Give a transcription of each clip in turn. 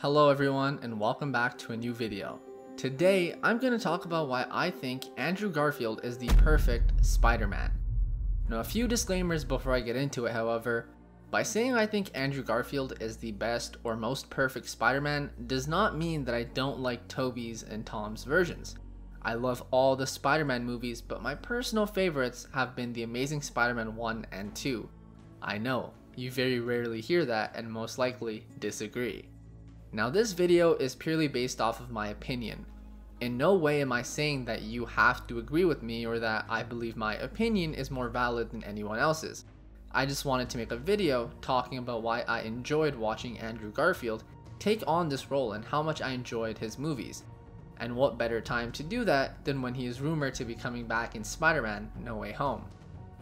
Hello everyone and welcome back to a new video. Today I'm going to talk about why I think Andrew Garfield is the perfect Spider-Man. Now a few disclaimers before I get into it, however. By saying I think Andrew Garfield is the best or most perfect Spider-Man does not mean that I don't like Tobey's and Tom's versions. I love all the Spider-Man movies, but my personal favorites have been The Amazing Spider-Man 1 and 2. I know, you very rarely hear that and most likely disagree. Now this video is purely based off of my opinion. In no way am I saying that you have to agree with me or that I believe my opinion is more valid than anyone else's. I just wanted to make a video talking about why I enjoyed watching Andrew Garfield take on this role and how much I enjoyed his movies. And what better time to do that than when he is rumored to be coming back in Spider-Man: No Way Home.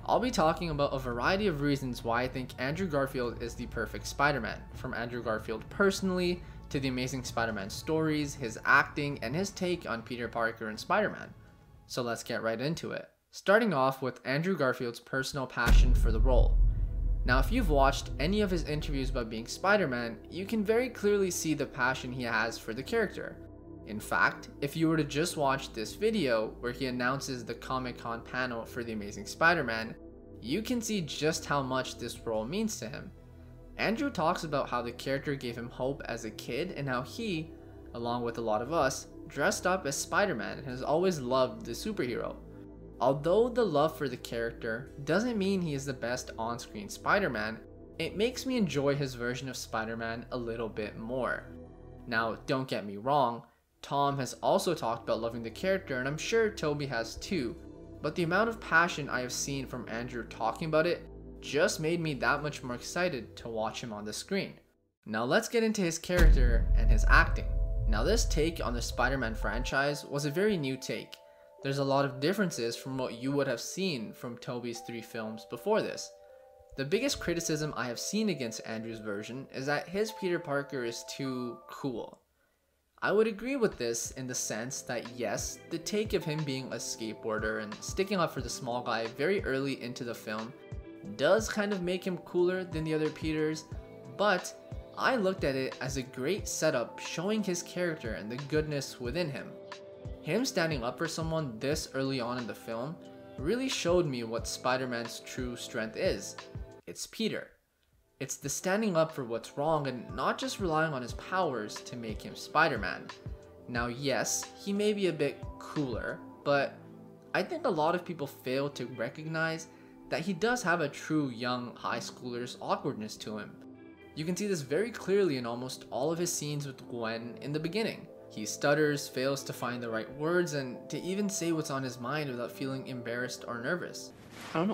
I'll be talking about a variety of reasons why I think Andrew Garfield is the perfect Spider-Man, from Andrew Garfield personally, to the Amazing Spider-Man stories, his acting, and his take on Peter Parker and Spider-Man. So let's get right into it. Starting off with Andrew Garfield's personal passion for the role. Now if you've watched any of his interviews about being Spider-Man, you can very clearly see the passion he has for the character. In fact, if you were to just watch this video where he announces the Comic-Con panel for The Amazing Spider-Man, you can see just how much this role means to him. Andrew talks about how the character gave him hope as a kid and how he, along with a lot of us, dressed up as Spider-Man and has always loved the superhero. Although the love for the character doesn't mean he is the best on-screen Spider-Man, it makes me enjoy his version of Spider-Man a little bit more. Now, don't get me wrong, Tom has also talked about loving the character and I'm sure Tobey has too, but the amount of passion I have seen from Andrew talking about it just made me that much more excited to watch him on the screen. Now let's get into his character and his acting. Now this take on the Spider-Man franchise was a very new take. There's a lot of differences from what you would have seen from Tobey's 3 films before this. The biggest criticism I have seen against Andrew's version is that his Peter Parker is too cool. I would agree with this in the sense that yes, the take of him being a skateboarder and sticking up for the small guy very early into the film does kind of make him cooler than the other Peters, but I looked at it as a great setup showing his character and the goodness within him. Him standing up for someone this early on in the film really showed me what Spider-Man's true strength is. It's Peter. It's the standing up for what's wrong and not just relying on his powers to make him Spider-Man. Now yes, he may be a bit cooler, but I think a lot of people fail to recognize that he does have a true young high schooler's awkwardness to him. You can see this very clearly in almost all of his scenes with Gwen in the beginning. He stutters, fails to find the right words, and to even say what's on his mind without feeling embarrassed or nervous. Or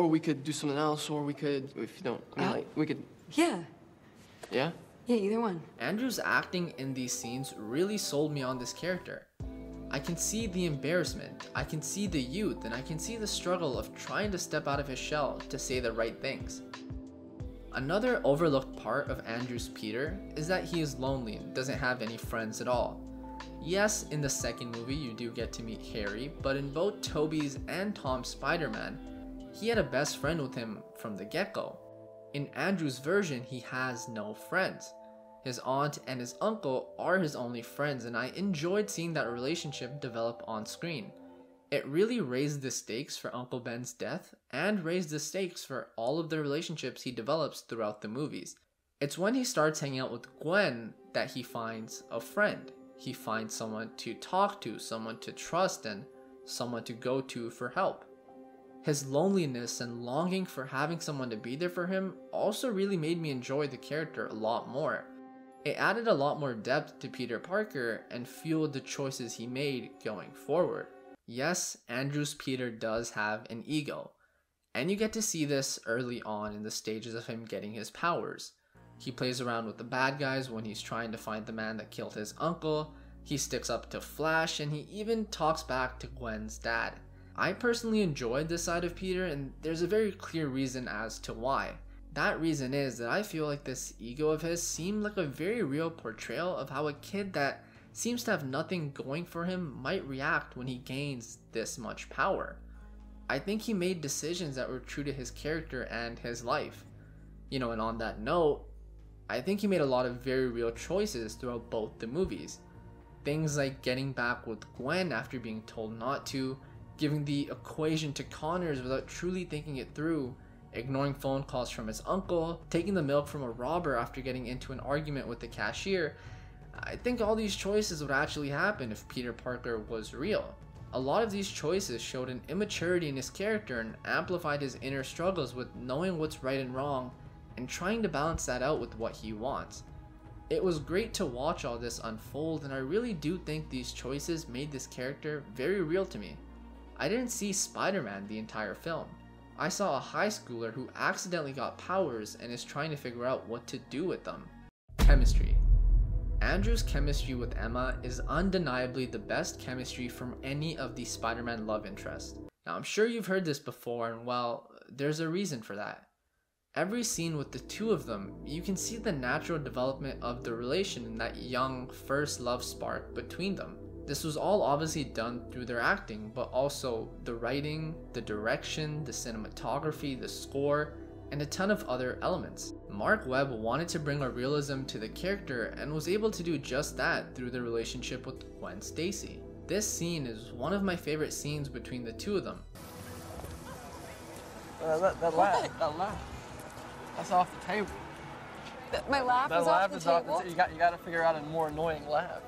we could do something else, or we could, if you don't, we could... Yeah. Yeah? Yeah, either one. Andrew's acting in these scenes really sold me on this character. I can see the embarrassment, I can see the youth, and I can see the struggle of trying to step out of his shell to say the right things. Another overlooked part of Andrew's Peter is that he is lonely and doesn't have any friends at all. Yes, in the second movie you do get to meet Harry, but in both Tobey's and Tom's Spider-Man, he had a best friend with him from the get-go. In Andrew's version, he has no friends. His aunt and his uncle are his only friends, and I enjoyed seeing that relationship develop on screen. It really raised the stakes for Uncle Ben's death and raised the stakes for all of the relationships he develops throughout the movies. It's when he starts hanging out with Gwen that he finds a friend. He finds someone to talk to, someone to trust, and someone to go to for help. His loneliness and longing for having someone to be there for him also really made me enjoy the character a lot more. It added a lot more depth to Peter Parker and fueled the choices he made going forward. Yes, Andrew's Peter does have an ego, and you get to see this early on in the stages of him getting his powers. He plays around with the bad guys when he's trying to find the man that killed his uncle, he sticks up to Flash, and he even talks back to Gwen's dad. I personally enjoyed this side of Peter, and there's a very clear reason as to why. That reason is that I feel like this ego of his seemed like a very real portrayal of how a kid that seems to have nothing going for him might react when he gains this much power. I think he made decisions that were true to his character and his life. And on that note, I think he made a lot of very real choices throughout both the movies. Things like getting back with Gwen after being told not to, giving the equation to Connors without truly thinking it through, ignoring phone calls from his uncle, taking the milk from a robber after getting into an argument with the cashier. I think all these choices would actually happen if Peter Parker was real. A lot of these choices showed an immaturity in his character and amplified his inner struggles with knowing what's right and wrong and trying to balance that out with what he wants. It was great to watch all this unfold, and I really do think these choices made this character very real to me. I didn't see Spider-Man the entire film. I saw a high schooler who accidentally got powers and is trying to figure out what to do with them. Chemistry. Andrew's chemistry with Emma is undeniably the best chemistry from any of the Spider-Man love interests. Now, I'm sure you've heard this before, and well, there's a reason for that. Every scene with the two of them, you can see the natural development of the relation and that young first love spark between them. This was all obviously done through their acting, but also the writing, the direction, the cinematography, the score, and a ton of other elements. Mark Webb wanted to bring a realism to the character and was able to do just that through the relationship with Gwen Stacy. This scene is one of my favorite scenes between the two of them. That laugh. That's off the table. My laugh is off the table? You got to figure out a more annoying laugh.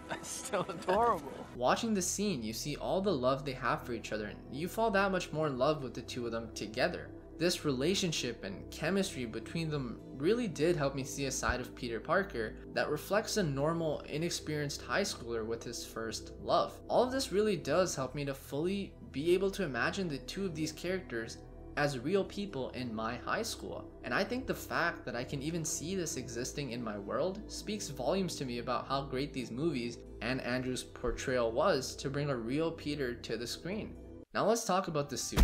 That's still adorable. Watching the scene, you see all the love they have for each other, and you fall that much more in love with the two of them together. This relationship and chemistry between them really did help me see a side of Peter Parker that reflects a normal, inexperienced high schooler with his first love. All of this really does help me to fully be able to imagine the two of these characters as real people in my high school. And I think the fact that I can even see this existing in my world speaks volumes to me about how great these movies and Andrew's portrayal was to bring a real Peter to the screen. Now let's talk about the suit.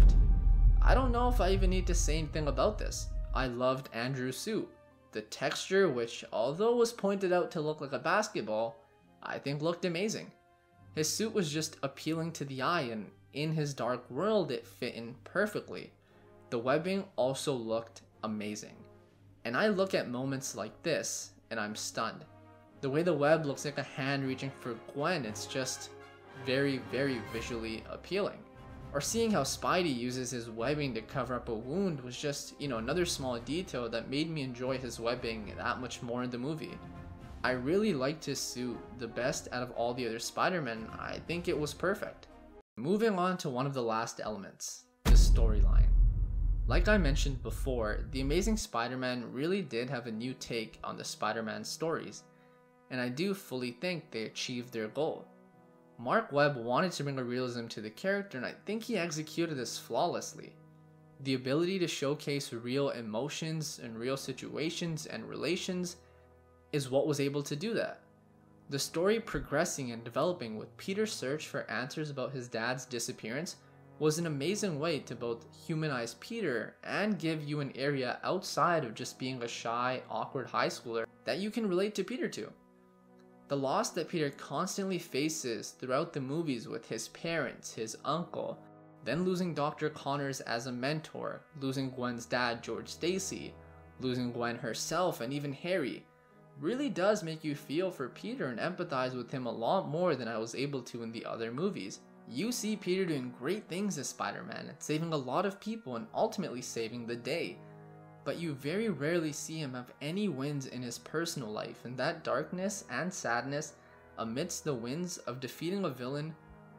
I don't know if I even need to say anything about this. I loved Andrew's suit. The texture, which although was pointed out to look like a basketball, I think looked amazing. His suit was just appealing to the eye, and in his dark world it fit in perfectly. The webbing also looked amazing. And I look at moments like this and I'm stunned. The way the web looks like a hand reaching for Gwen, it's just very, very visually appealing. Or seeing how Spidey uses his webbing to cover up a wound was just, another small detail that made me enjoy his webbing that much more in the movie. I really liked his suit, the best out of all the other Spider-Men. I think it was perfect. Moving on to one of the last elements, the storyline. Like I mentioned before, The Amazing Spider-Man really did have a new take on the Spider-Man stories, and I do fully think they achieved their goal. Mark Webb wanted to bring a realism to the character, and I think he executed this flawlessly. The ability to showcase real emotions and real situations and relations is what was able to do that. The story progressing and developing with Peter's search for answers about his dad's disappearance was an amazing way to both humanize Peter and give you an area outside of just being a shy, awkward high schooler that you can relate to Peter to. The loss that Peter constantly faces throughout the movies with his parents, his uncle, then losing Dr. Connors as a mentor, losing Gwen's dad, George Stacy, losing Gwen herself, and even Harry, really does make you feel for Peter and empathize with him a lot more than I was able to in the other movies. You see Peter doing great things as Spider-Man and saving a lot of people and ultimately saving the day. But you very rarely see him have any wins in his personal life, and that darkness and sadness amidst the wins of defeating a villain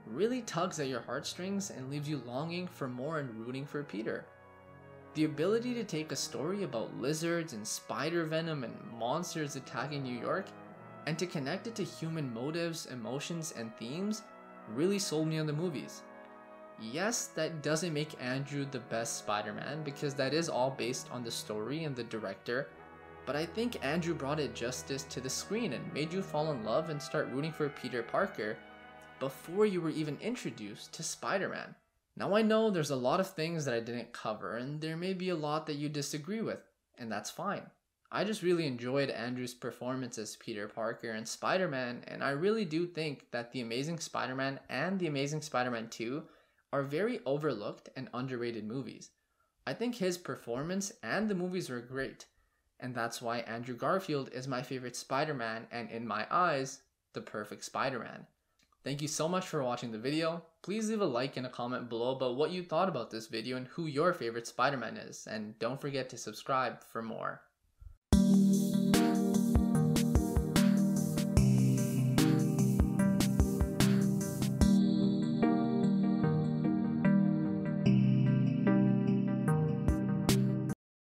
really tugs at your heartstrings and leaves you longing for more and rooting for Peter. The ability to take a story about lizards and spider venom and monsters attacking New York and to connect it to human motives, emotions, and themes really sold me on the movies. Yes, that doesn't make Andrew the best Spider-Man because that is all based on the story and the director, but I think Andrew brought it justice to the screen and made you fall in love and start rooting for Peter Parker before you were even introduced to Spider-Man. Now I know there's a lot of things that I didn't cover and there may be a lot that you disagree with, and that's fine. I just really enjoyed Andrew's performance as Peter Parker and Spider-Man, and I really do think that The Amazing Spider-Man and The Amazing Spider-Man 2 are very overlooked and underrated movies. I think his performance and the movies were great, and that's why Andrew Garfield is my favorite Spider-Man and, in my eyes, the perfect Spider-Man. Thank you so much for watching the video. Please leave a like and a comment below about what you thought about this video and who your favorite Spider-Man is, and don't forget to subscribe for more.